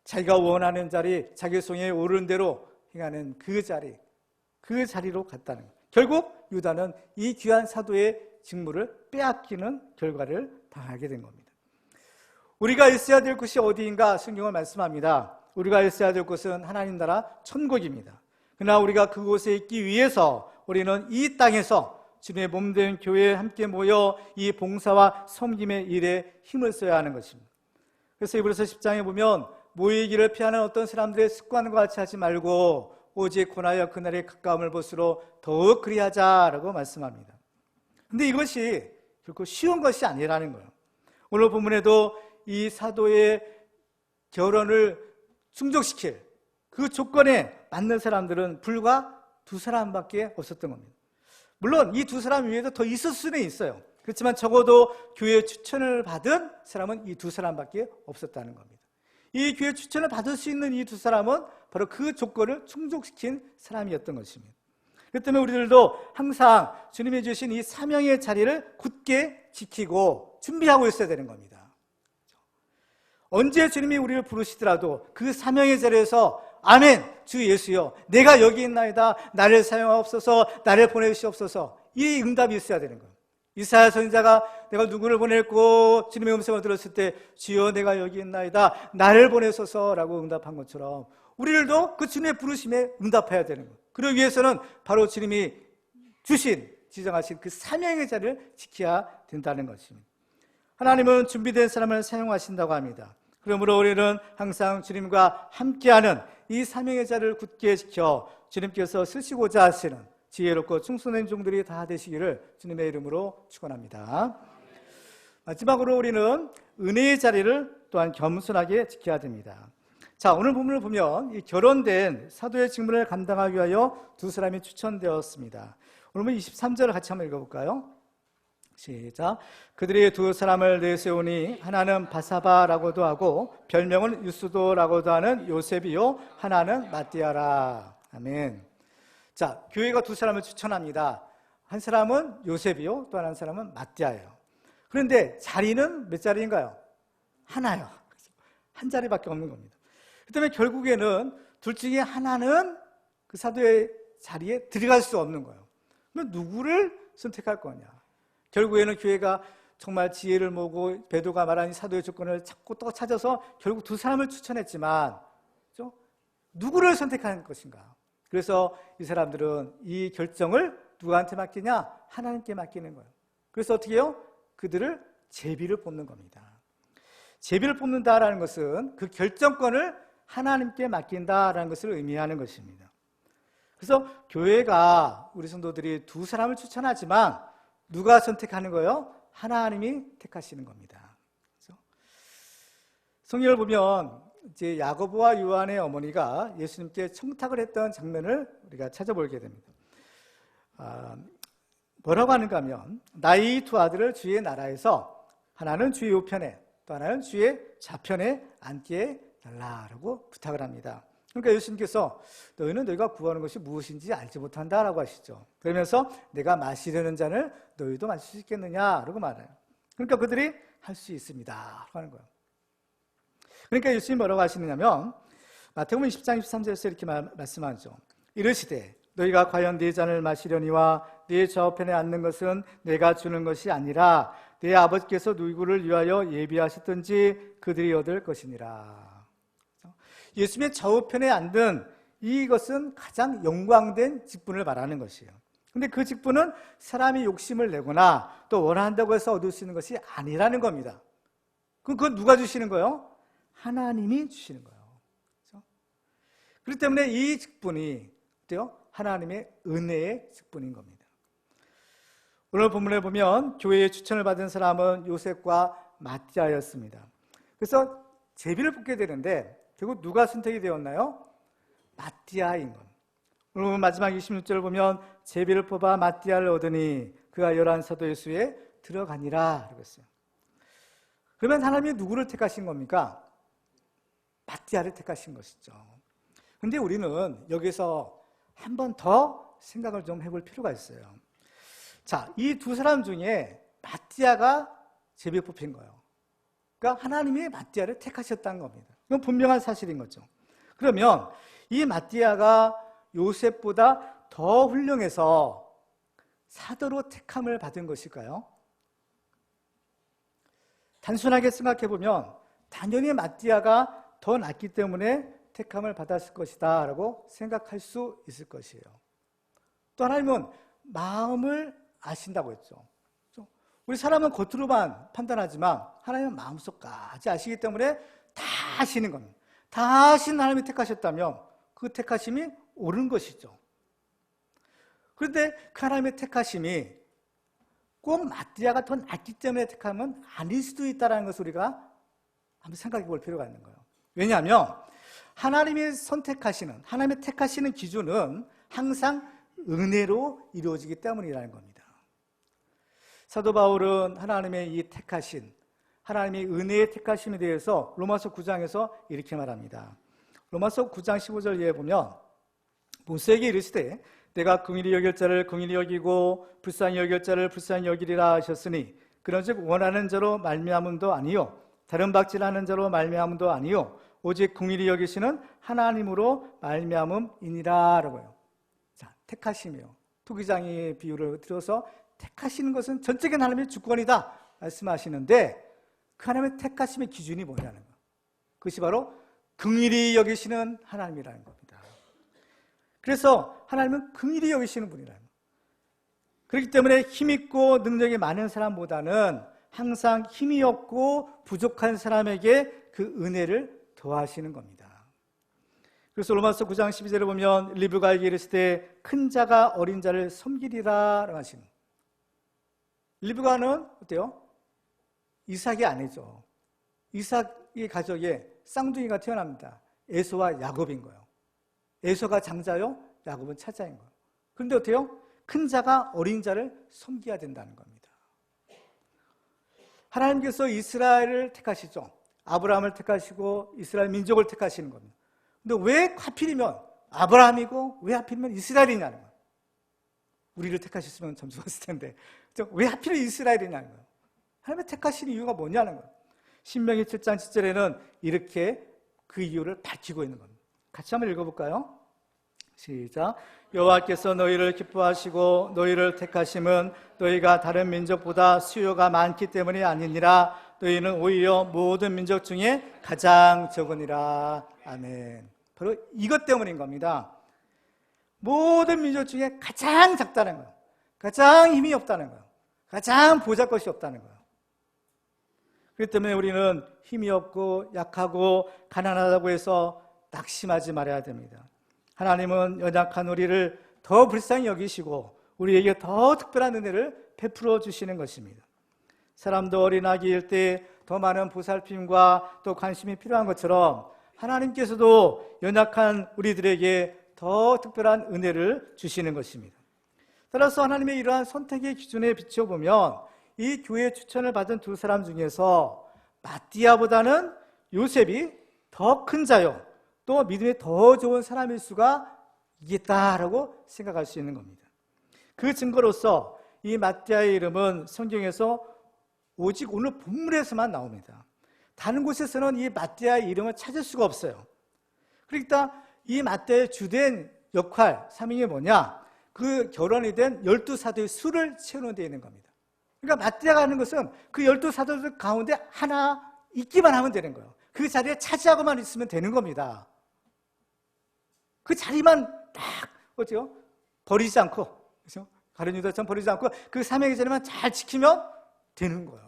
자기가 원하는 자리, 자기 성에 오른 대로 행하는 그 자리로 갔다는 거예요. 결국 유다는 이 귀한 사도의 직무를 빼앗기는 결과를 당하게 된 겁니다. 우리가 있어야 될 곳이 어디인가 성경은 말씀합니다. 우리가 있어야 될 곳은 하나님 나라 천국입니다. 그러나 우리가 그곳에 있기 위해서 우리는 이 땅에서 주님의 몸된 교회에 함께 모여 이 봉사와 섬김의 일에 힘을 써야 하는 것입니다. 그래서 이브리서 10장에 보면 모이기를 피하는 어떤 사람들의 습관과 같이 하지 말고 오직 고나여 그날의 가까움을 볼수록 더욱 그리하자라고 말씀합니다. 근데 이것이 결코 쉬운 것이 아니라는 거예요. 오늘 본문에도 이 사도의 결혼을 충족시킬 그 조건에 맞는 사람들은 불과 2사람밖에 없었던 겁니다. 물론 이 2사람 위에도 더 있을 수는 있어요. 그렇지만 적어도 교회 추천을 받은 사람은 이 2사람밖에 없었다는 겁니다. 이 교회 추천을 받을 수 있는 이 2사람은 바로 그 조건을 충족시킨 사람이었던 것입니다. 그렇기 때문에 우리들도 항상 주님이 주신 이 사명의 자리를 굳게 지키고 준비하고 있어야 되는 겁니다. 언제 주님이 우리를 부르시더라도 그 사명의 자리에서 아멘, 주 예수여, 내가 여기 있나이다, 나를 사용하옵소서, 나를 보내주시옵소서, 이 응답이 있어야 되는 거예요. 이사야 선지자가 내가 누구를 보낼고 주님의 음성을 들었을 때 주여 내가 여기 있나이다, 나를 보내소서라고 응답한 것처럼 우리들도 그 주님의 부르심에 응답해야 되는 거예요. 그러기 위해서는 바로 주님이 주신, 지정하신 그 사명의 자리를 지켜야 된다는 것입니다. 하나님은 준비된 사람을 사용하신다고 합니다. 그러므로 우리는 항상 주님과 함께하는 이 사명의 자리를 굳게 지켜 주님께서 쓰시고자 하시는 지혜롭고 충성된 종들이 다 되시기를 주님의 이름으로 축원합니다. 마지막으로 우리는 은혜의 자리를 또한 겸손하게 지켜야 됩니다. 자, 오늘 본문을 보면 이 결혼된 사도의 직분을 감당하기 위하여 2사람이 추천되었습니다. 오늘 23절을 같이 한번 읽어볼까요? 시작. 그들이 2사람을 내세우니 하나는 바사바라고도 하고 별명은 유스도라고도 하는 요셉이요 하나는 마띠아라. 아멘. 자, 교회가 2사람을 추천합니다. 한 사람은 요셉이요, 또 한 사람은 마띠아예요. 그런데 자리는 몇 자리인가요? 하나요. 한 자리밖에 없는 겁니다. 그 때문에 결국에는 둘 중에 하나는 그 사도의 자리에 들어갈 수 없는 거예요. 그럼 누구를 선택할 거냐? 결국에는 교회가 정말 지혜를 모으고 베드로가 말한 사도의 조건을 찾고 또 찾아서 결국 2사람을 추천했지만 그렇죠? 누구를 선택하는 것인가? 그래서 이 사람들은 이 결정을 누구한테 맡기냐? 하나님께 맡기는 거예요. 그래서 어떻게 해요? 그들을 제비를 뽑는 겁니다. 제비를 뽑는다라는 것은 그 결정권을 하나님께 맡긴다라는 것을 의미하는 것입니다. 그래서 교회가 우리 성도들이 2사람을 추천하지만 누가 선택하는 거예요? 하나님이 택하시는 겁니다. 그렇죠? 성경을 보면 이제 야고보와 요한의 어머니가 예수님께 청탁을 했던 장면을 우리가 찾아보게 됩니다. 뭐라고 하는가 하면 나의 두 아들을 주의 나라에서 하나는 주의 우편에 또 하나는 주의 좌편에 앉게 달라라고 부탁을 합니다. 그러니까 예수님께서 너희는 너희가 구하는 것이 무엇인지 알지 못한다라고 하시죠. 그러면서 내가 마시려는 잔을 너희도 마실 수 있겠느냐라고 말해요. 그러니까 그들이 할 수 있습니다 하는 거예요. 그러니까 예수님이 뭐라고 하시느냐면 마태복음 20장 23절에서 이렇게 말씀하죠. 이르시되 너희가 과연 네 잔을 마시려니와 네 좌우편에 앉는 것은 내가 주는 것이 아니라 내 아버지께서 누구를 위하여 예비하셨든지 그들이 얻을 것이니라. 예수님의 좌우편에 앉은 이것은 가장 영광된 직분을 말하는 것이에요. 근데 그 직분은 사람이 욕심을 내거나 또 원한다고 해서 얻을 수 있는 것이 아니라는 겁니다. 그건 누가 주시는 거예요? 하나님이 주시는 거예요. 그렇죠? 그렇기 때문에 이 직분이 어때요? 하나님의 은혜의 직분인 겁니다. 오늘 본문에 보면 교회에 추천을 받은 사람은 요셉과 마띠아였습니다. 그래서 제비를 뽑게 되는데 결국 누가 선택이 되었나요? 마띠아인 겁니다. 오늘 마지막 26절을 보면 제비를 뽑아 마띠아를 얻으니 그가 11사도의 수에 들어가니라 그랬어요. 그러면 하나님이 누구를 택하신 겁니까? 마띠아를 택하신 것이죠. 그런데 우리는 여기서 한 번 더 생각을 좀 해볼 필요가 있어요. 자, 이 두 사람 중에 마띠아가 제비에 뽑힌 거예요. 그러니까 하나님이 마띠아를 택하셨다는 겁니다. 이건 분명한 사실인 거죠. 그러면 이 마띠아가 요셉보다 더 훌륭해서 사도로 택함을 받은 것일까요? 단순하게 생각해 보면 당연히 마띠아가 더 낫기 때문에 택함을 받았을 것이다 라고 생각할 수 있을 것이에요. 또 하나님은 마음을 아신다고 했죠. 우리 사람은 겉으로만 판단하지만 하나님은 마음속까지 아시기 때문에 다 아시는 겁니다. 다 아시는 하나님이 택하셨다면 그 택하심이 옳은 것이죠. 그런데 그 하나님의 택하심이 꼭 마띠아가 더 낫기 때문에 택하면 아닐 수도 있다는 것을 우리가 한번 생각해 볼 필요가 있는 거예요. 왜냐하면 하나님이 선택하시는, 하나님의 택하시는 기준은 항상 은혜로 이루어지기 때문이라는 겁니다. 사도 바울은 하나님의 이 택하신, 하나님의 은혜의 택하심에 대해서 로마서 9장에서 이렇게 말합니다. 로마서 9장 15절 이하에 보면 모세에게 이르시되 내가 긍휼히 여길 자를 긍휼히 여기고 불쌍히 여길 자를 불쌍히 여기리라 하셨으니 그런즉 원하는 자로 말미암음도 아니요 다른 박질하는 자로 말미암음도 아니요 오직 긍휼히 여기시는 하나님으로 말미암음이니라 라고요. 자, 택하심이요. 토기장의 비유를 들어서 택하시는 것은 전적인 하나님의 주권이다 말씀하시는데 그 하나님의 택하심의 기준이 뭐냐는 거예요. 그것이 바로 긍휼히 여기시는 하나님이라는 겁니다. 그래서 하나님은 긍휼히 여기시는 분이라는 거예요. 그렇기 때문에 힘있고 능력이 많은 사람보다는 항상 힘이 없고 부족한 사람에게 그 은혜를 더하시는 겁니다. 그래서 로마서 9장 12절에 보면 리브가에게 이르시되 큰 자가 어린 자를 섬기리라 하시는, 리브가는 어때요? 이삭이 아니죠. 이삭의 가족에 쌍둥이가 태어납니다. 에서와 야곱인 거예요. 에서가 장자요, 야곱은 차자인 거예요. 그런데 어때요? 큰 자가 어린 자를 섬겨야 된다는 겁니다. 하나님께서 이스라엘을 택하시죠. 아브라함을 택하시고 이스라엘 민족을 택하시는 겁니다. 근데 왜 하필이면 아브라함이고 왜 하필이면 이스라엘이냐는 거예요. 우리를 택하셨으면 참 좋았을 텐데 왜 하필 이스라엘이냐는 거예요. 하나님의 택하신 이유가 뭐냐는 거예요. 신명기 7장 7절에는 이렇게 그 이유를 밝히고 있는 겁니다. 같이 한번 읽어볼까요? 시작. 여호와께서 너희를 기뻐하시고 너희를 택하심은 너희가 다른 민족보다 수요가 많기 때문이 아니니라. 너희는 오히려 모든 민족 중에 가장 적으니라. 아멘. 바로 이것 때문인 겁니다. 모든 민족 중에 가장 작다는 거예요. 가장 힘이 없다는 거예요. 가장 보잘것이 없다는 거예요. 그렇기 때문에 우리는 힘이 없고 약하고 가난하다고 해서 낙심하지 말아야 됩니다. 하나님은 연약한 우리를 더 불쌍히 여기시고 우리에게 더 특별한 은혜를 베풀어 주시는 것입니다. 사람도 어린아기일 때 더 많은 보살핌과 또 관심이 필요한 것처럼 하나님께서도 연약한 우리들에게 더 특별한 은혜를 주시는 것입니다. 따라서 하나님의 이러한 선택의 기준에 비춰보면 이 교회 추천을 받은 두 사람 중에서 마띠아보다는 요셉이 더 큰 자요, 또 믿음이 더 좋은 사람일 수가 있겠다라고 생각할 수 있는 겁니다. 그 증거로서 이 마띠아의 이름은 성경에서 오직 오늘 본문에서만 나옵니다. 다른 곳에서는 이 마띠아의 이름을 찾을 수가 없어요. 그러니까 이 마띠아의 주된 역할, 사명이 뭐냐? 그 결혼이 된 12사도의 수를 채우는 데 있는 겁니다. 그러니까 마띠아가 하는 것은 그 12사도들 가운데 하나 있기만 하면 되는 거예요. 그 자리에 차지하고만 있으면 되는 겁니다. 그 자리만 딱 어때요? 버리지 않고, 그렇죠? 가룟 유다처럼 버리지 않고 그 사명의 자리만 잘 지키면 되는 거예요.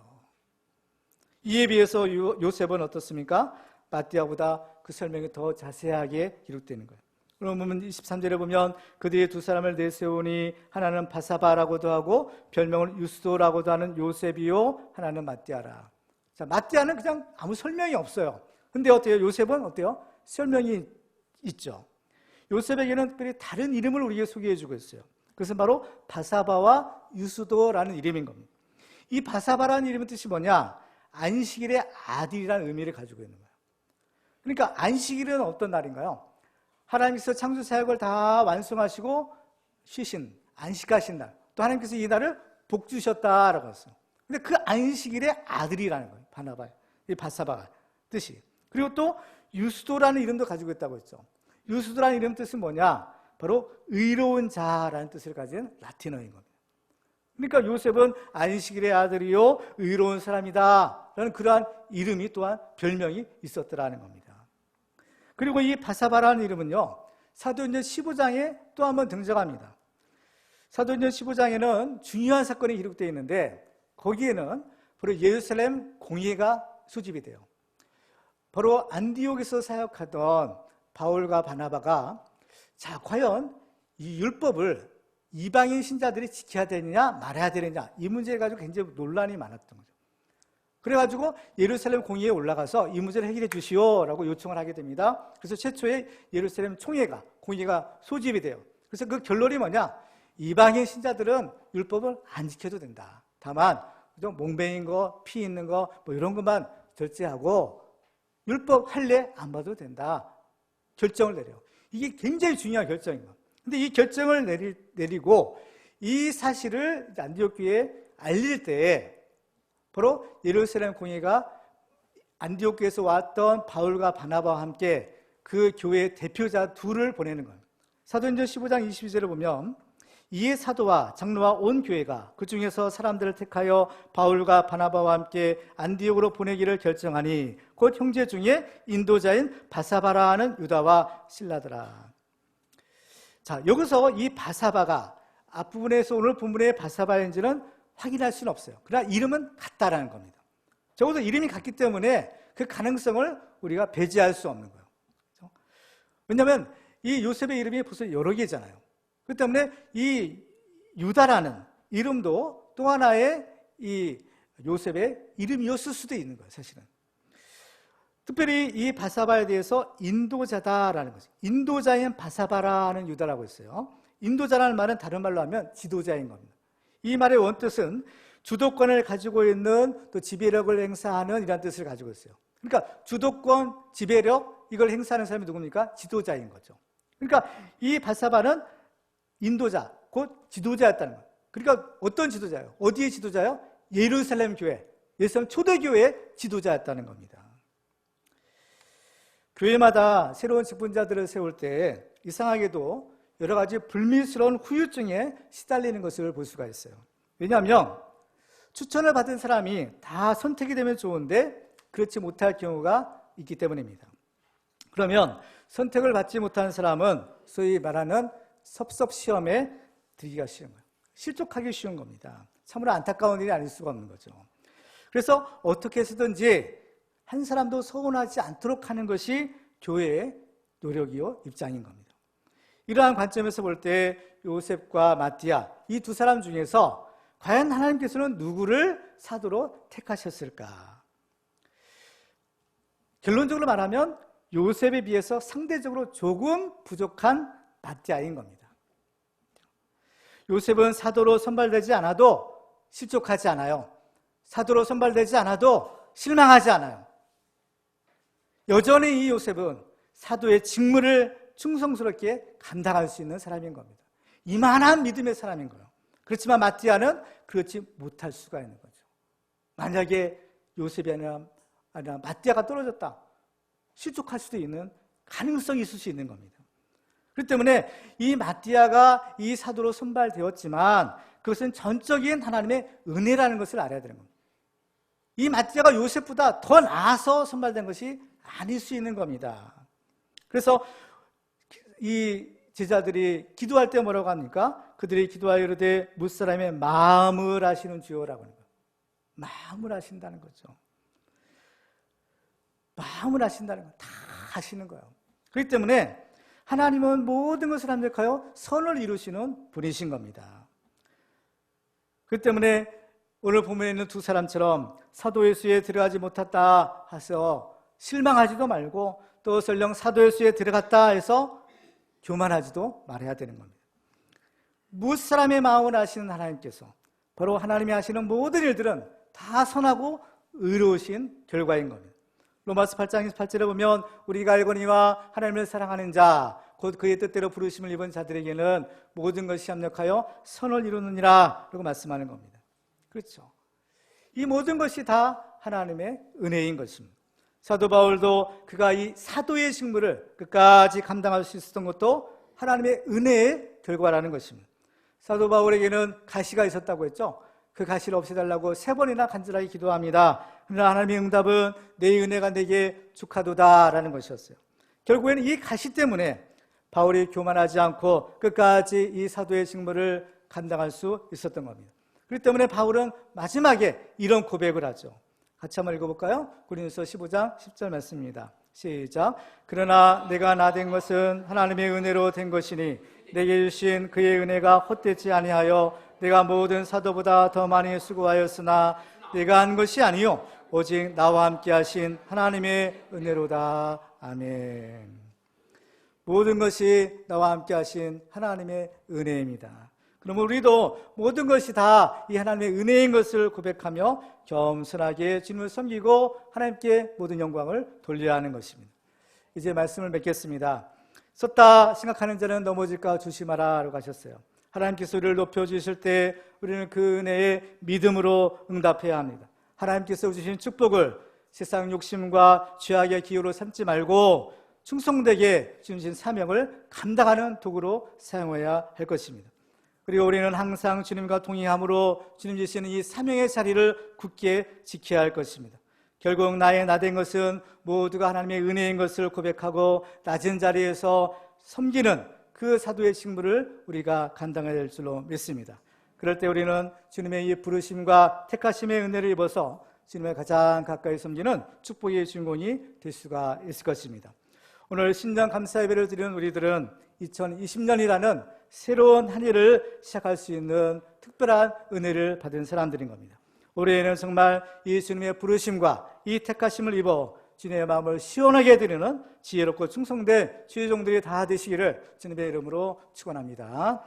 이에 비해서 요셉은 어떻습니까? 마띠아보다 그 설명이 더 자세하게 기록되는 거예요. 그러면 23절에 보면 그들의 두 사람을 내세우니 하나는 바사바라고도 하고 별명을 유스도라고도 하는 요셉이요, 하나는 마띠아라. 자, 마띠아는 그냥 아무 설명이 없어요. 근데 어때요? 요셉은 어때요? 설명이 있죠. 요셉에게는 특별히 다른 이름을 우리에게 소개해주고 있어요. 그것은 바로 바사바와 유스도라는 이름인 겁니다. 이 바사바라는 이름의 뜻이 뭐냐? 안식일의 아들이라는 의미를 가지고 있는 거예요. 그러니까 안식일은 어떤 날인가요? 하나님께서 창조 사역을 다 완성하시고 쉬신, 안식하신 날, 또 하나님께서 이 날을 복 주셨다라고 했어요. 근데 그 안식일의 아들이라는 거예요. 바나바, 이 바사바가 뜻이. 그리고 또 유스도라는 이름도 가지고 있다고 했죠. 유스도라는 이름 뜻은 뭐냐? 바로 의로운 자라는 뜻을 가진 라틴어인 겁니다. 그러니까 요셉은 안식일의 아들이요, 의로운 사람이다 라는 그러한 이름이 또한 별명이 있었더라는 겁니다. 그리고 이 바사바라는 이름은요, 사도행전 15장에 또 한 번 등장합니다. 사도행전 15장에는 중요한 사건이 기록되어 있는데 거기에는 바로 예루살렘 공회가 소집이 돼요. 바로 안디옥에서 사역하던 바울과 바나바가 자, 과연 이 율법을 이방인 신자들이 지켜야 되느냐 말아야 되느냐, 이 문제를 가지고 굉장히 논란이 많았던 거죠. 그래가지고 예루살렘 공회에 올라가서 이 문제를 해결해 주시오라고 요청을 하게 됩니다. 그래서 최초의 예루살렘 총회가, 공회가 소집이 돼요. 그래서 그 결론이 뭐냐? 이방인 신자들은 율법을 안 지켜도 된다. 다만 몽뱅인 거, 피 있는 거, 뭐 이런 것만 절제하고 율법 할례 안 봐도 된다. 결정을 내려요. 이게 굉장히 중요한 결정입니다. 근데 이 결정을 내리고 이 사실을 안디옥 교회에 알릴 때 바로 예루살렘 공회가 안디옥 교회에서 왔던 바울과 바나바와 함께 그 교회의 대표자 둘을 보내는 거예요. 사도행전 15장 22절을 보면 이에 사도와 장로와 온 교회가 그 중에서 사람들을 택하여 바울과 바나바와 함께 안디옥으로 보내기를 결정하니 곧 형제 중에 인도자인 바사바라는 유다와 실라더라. 자, 여기서 이 바사바가 앞부분에서 오늘 본문의 바사바인지는 확인할 수는 없어요. 그러나 이름은 같다라는 겁니다. 적어도 이름이 같기 때문에 그 가능성을 우리가 배제할 수 없는 거예요. 왜냐하면 이 요셉의 이름이 벌써 여러 개잖아요. 그렇기 때문에 이 유다라는 이름도 또 하나의 이 요셉의 이름이었을 수도 있는 거예요, 사실은. 특별히 이 바사바에 대해서 인도자다라는 거죠. 인도자인 바사바라는 유다라고 했어요. 인도자라는 말은 다른 말로 하면 지도자인 겁니다. 이 말의 원뜻은 주도권을 가지고 있는, 또 지배력을 행사하는 이런 뜻을 가지고 있어요. 그러니까 주도권, 지배력 이걸 행사하는 사람이 누굽니까? 지도자인 거죠. 그러니까 이 바사바는 인도자, 곧 지도자였다는 거예요. 그러니까 어떤 지도자예요? 어디의 지도자예요? 예루살렘 교회, 예루살렘 초대교회의 지도자였다는 겁니다. 교회마다 새로운 직분자들을 세울 때 이상하게도 여러 가지 불미스러운 후유증에 시달리는 것을 볼 수가 있어요. 왜냐하면 추천을 받은 사람이 다 선택이 되면 좋은데 그렇지 못할 경우가 있기 때문입니다. 그러면 선택을 받지 못한 사람은 소위 말하는 섭섭시험에 들기가 쉬운 거예요. 실족하기 쉬운 겁니다. 참으로 안타까운 일이 아닐 수가 없는 거죠. 그래서 어떻게 해서든지 한 사람도 서운하지 않도록 하는 것이 교회의 노력이요, 입장인 겁니다. 이러한 관점에서 볼 때 요셉과 마띠아, 이 두 사람 중에서 과연 하나님께서는 누구를 사도로 택하셨을까? 결론적으로 말하면 요셉에 비해서 상대적으로 조금 부족한 마띠아인 겁니다. 요셉은 사도로 선발되지 않아도 실족하지 않아요. 사도로 선발되지 않아도 실망하지 않아요. 여전히 이 요셉은 사도의 직무를 충성스럽게 감당할 수 있는 사람인 겁니다. 이만한 믿음의 사람인 거예요. 그렇지만 마띠아는 그렇지 못할 수가 있는 거죠. 만약에 요셉이 아니라 마띠아가 떨어졌다, 실족할 수도 있는 가능성이 있을 수 있는 겁니다. 그렇기 때문에 이 마띠아가 이 사도로 선발되었지만 그것은 전적인 하나님의 은혜라는 것을 알아야 되는 겁니다. 이 마띠아가 요셉보다 더 나아서 선발된 것이 아닐 수 있는 겁니다. 그래서 이 제자들이 기도할 때 뭐라고 합니까? 그들이 기도하여 이르되 무사람의 마음을 아시는 주여라고 하는 거예요. 마음을 아신다는 거죠. 마음을 아신다는 거 다 아시는 거예요. 그렇기 때문에 하나님은 모든 것을 합력하여 선을 이루시는 분이신 겁니다. 그렇기 때문에 오늘 본문에 있는 두 사람처럼 사도의 수에 들어가지 못했다 해서 실망하지도 말고 또 설령 사도의 수에 들어갔다 해서 교만하지도 말아야 되는 겁니다. 무사람의 마음을 아시는 하나님께서 바로 하나님이 하시는 모든 일들은 다 선하고 의로우신 결과인 겁니다. 로마서 8장 28절에 보면 우리가 알거니와 하나님을 사랑하는 자 곧 그의 뜻대로 부르심을 입은 자들에게는 모든 것이 합력하여 선을 이루느니라 라고 말씀하는 겁니다. 그렇죠. 이 모든 것이 다 하나님의 은혜인 것입니다. 사도 바울도 그가 이 사도의 직무를 끝까지 감당할 수 있었던 것도 하나님의 은혜의 결과라는 것입니다. 사도 바울에게는 가시가 있었다고 했죠. 그 가시를 없애달라고 3번이나 간절하게 기도합니다. 그러나 하나님의 응답은 내 은혜가 내게 족하도다 라는 것이었어요. 결국에는 이 가시 때문에 바울이 교만하지 않고 끝까지 이 사도의 직무를 감당할 수 있었던 겁니다. 그렇기 때문에 바울은 마지막에 이런 고백을 하죠. 같이 한번 읽어볼까요? 고린도서 15장 10절 말씀입니다. 시작. 그러나 내가 나 된 것은 하나님의 은혜로 된 것이니 내게 주신 그의 은혜가 헛되지 아니하여 내가 모든 사도보다 더 많이 수고하였으나 내가 한 것이 아니요 오직 나와 함께 하신 하나님의 은혜로다. 아멘. 모든 것이 나와 함께 하신 하나님의 은혜입니다. 그럼 우리도 모든 것이 다 이 하나님의 은혜인 것을 고백하며 겸손하게 주님을 섬기고 하나님께 모든 영광을 돌려야 하는 것입니다. 이제 말씀을 맺겠습니다. 섰다 생각하는 자는 넘어질까 조심하라 라고 하셨어요. 하나님께서 우리를 높여주실 때 우리는 그 은혜에 믿음으로 응답해야 합니다. 하나님께서 주신 축복을 세상 욕심과 죄악의 기호로 삼지 말고 충성되게 주신 사명을 감당하는 도구로 사용해야 할 것입니다. 그리고 우리는 항상 주님과 동행함으로 주님 주시는 이 사명의 자리를 굳게 지켜야 할 것입니다. 결국 나의 나된 것은 모두가 하나님의 은혜인 것을 고백하고 낮은 자리에서 섬기는 그 사도의 직무를 우리가 감당해야 될 줄로 믿습니다. 그럴 때 우리는 주님의 이 부르심과 택하심의 은혜를 입어서 주님의 가장 가까이 섬기는 축복의 주인공이 될 수가 있을 것입니다. 오늘 신년 감사 예배를 드리는 우리들은 2020년이라는 새로운 한 해를 시작할 수 있는 특별한 은혜를 받은 사람들인 겁니다. 올해에는 정말 이 주님의 부르심과 이 택하심을 입어 주님의 마음을 시원하게 해드리는 지혜롭고 충성된 주의 종들이 다 되시기를 주님의 이름으로 축원합니다.